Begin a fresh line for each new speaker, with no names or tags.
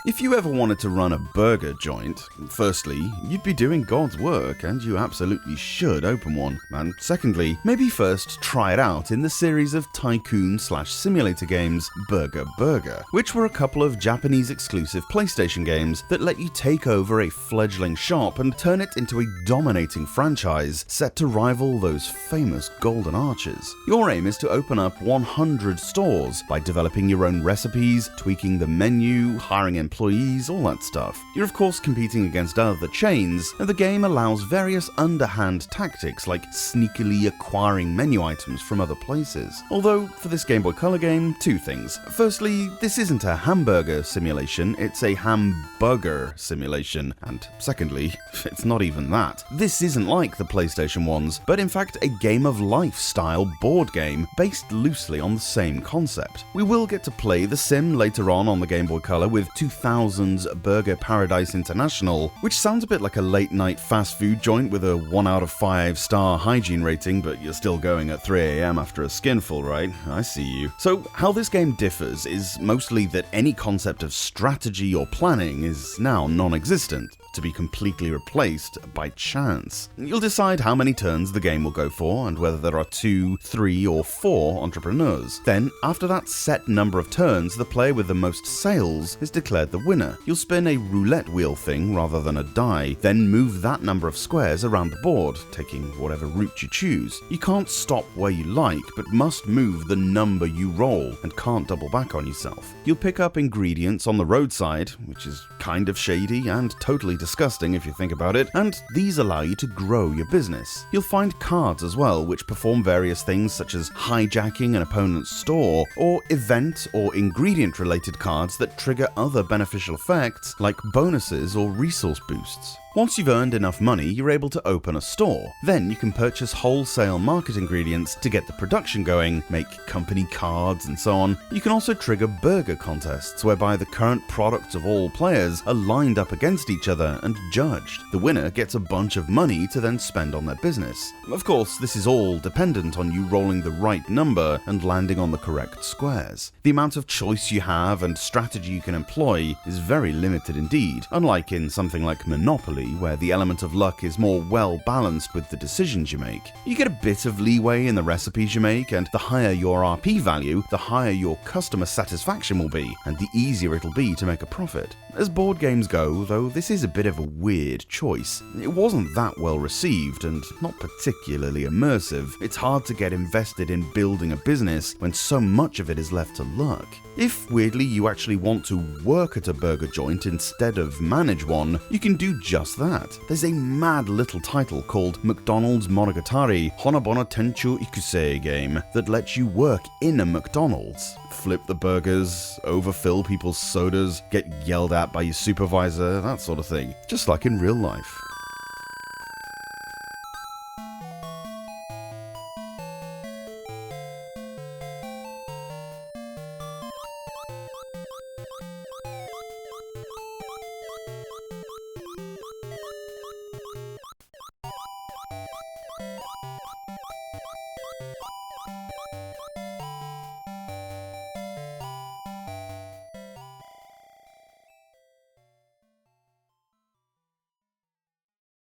If you ever wanted to run a burger joint, firstly, you'd be doing God's work and you absolutely should open one. And secondly, maybe first try it out in the series of tycoon/simulator games Burger Burger, which were a couple of Japanese exclusive PlayStation games that let you take over a fledgling shop and turn it into a dominating franchise set to rival those famous golden arches. Your aim is to open up 100 stores by developing your own recipes, tweaking the menu, hiring employees, all that stuff. You're of course competing against other chains, and the game allows various underhand tactics like sneakily acquiring menu items from other places. Although, for this Game Boy Color game, two things. Firstly, this isn't a hamburger simulation, it's a hamburger simulation. And secondly, it's not even that. This isn't like the PlayStation ones, but in fact a game of life style board game based loosely on the same concept. We will get to play the sim later on the Game Boy Color with 2000's Burger Paradise International, which sounds a bit like a late night fast food joint with a 1 out of 5 star hygiene rating, but you're still going at 3 AM after a skinful, right? I see you. So how this game differs is mostly that any concept of strategy or planning is now non-existent, to be completely replaced by chance. You'll decide how many turns the game will go for and whether there are 2, 3 or 4 entrepreneurs. Then, after that set number of turns, the player with the most sales is declared the winner. You'll spin a roulette wheel thing rather than a die, then move that number of squares around the board, taking whatever route you choose. You can't stop where you like, but must move the number you roll and can't double back on yourself. You'll pick up ingredients on the roadside, which is kind of shady and totally disgusting if you think about it, and these allow you to grow your business. You'll find cards as well, which perform various things such as hijacking an opponent's store, or event or ingredient related cards that trigger other beneficial effects like bonuses or resource boosts. Once you've earned enough money, you're able to open a store. Then you can purchase wholesale market ingredients to get the production going, make company cards and so on. You can also trigger burger contests whereby the current products of all players are lined up against each other and judged. The winner gets a bunch of money to then spend on their business. Of course, this is all dependent on you rolling the right number and landing on the correct squares. The amount of choice you have and strategy you can employ is very limited indeed, unlike in something like Monopoly, where the element of luck is more well balanced with the decisions you make. You get a bit of leeway in the recipes you make, and the higher your RP value, the higher your customer satisfaction will be, and the easier it'll be to make a profit. As board games go, though, this is a bit of a weird choice. It wasn't that well received and not particularly immersive. It's hard to get invested in building a business when so much of it is left to luck. If, weirdly, you actually want to work at a burger joint instead of manage one, you can do just that. There's a mad little title called McDonald's Monogatari Honobono Tenchu Ikusei game that lets you work in a McDonald's. Flip the burgers, overfill people's sodas, get yelled at by your supervisor, that sort of thing. Just like in real life.